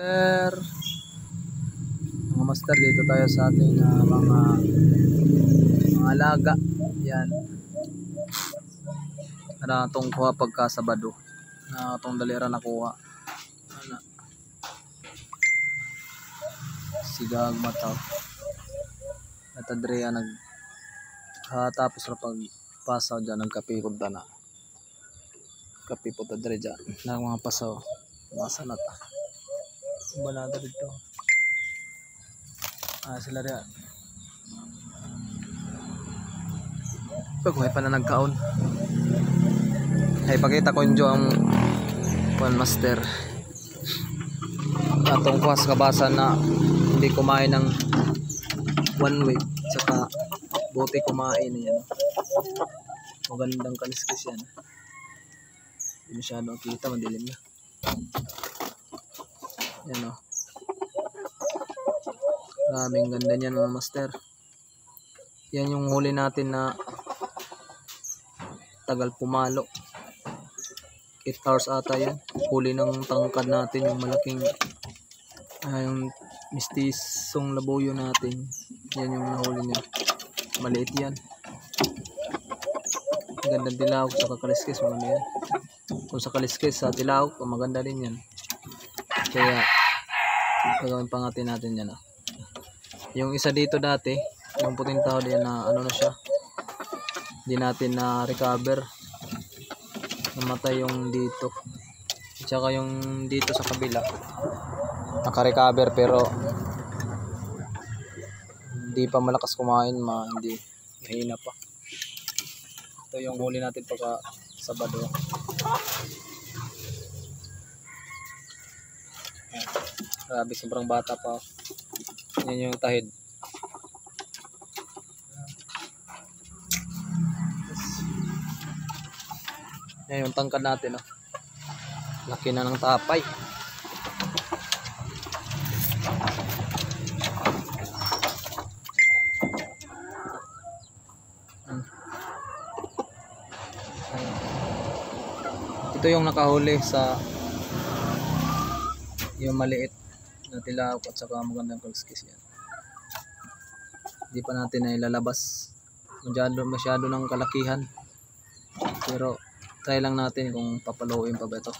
Mga master, dito tayo sa ating mga alaga. Yan. Na itong kuha pagka Sabado. Na itong dalira nakuha. Ano? Sigag mataw. At Andrea tapos na pagpasaw dyan. Nagkapikod na. Kapipod na dyan. Na mga pasaw. Masa na ta. Banada dito. Sila rin. Pagkuhay pa na nagkaon. Ay pakita ko yung one master. Atong kuwas kabasan na hindi kumain ng 1 week. Saka buti kumain yan. Magandang kaliskis yan. Hindi masyado kita, madilim na. Yan o. Maraming ganda niyan mga master. Yan yung huli natin na tagal pumalo. 8 hours ata yan. Huli ng tangkad natin, yung malaking yung mistisong labuyo natin. Yan yung nahuli niya. Maliit yan. Gandang dilaw sa kakaliskis, maganda yan. Kung sa kaliskis sa dilaw, maganda din yan. Kaya gagawin pa natin yan. Yung isa dito dati, yung puting tao din na ano na siya, hindi natin na recover, namatay yung dito, tsaka yung dito sa kabila naka-recover pero hindi pa malakas kumain, hindi mahina pa. Ito yung huli natin pagka Sabado. Grabe, sobrang bata pa. Yan yung tahid. Yan yung tangkad natin. Laki na ng tapay. Ito yung nakahuli sa yung maliit na tilapia at saka magandang kaliskis yan. Hindi pa natin na ilalabas, masyado ng kalakihan, pero try lang natin kung papaluin pa ba ito.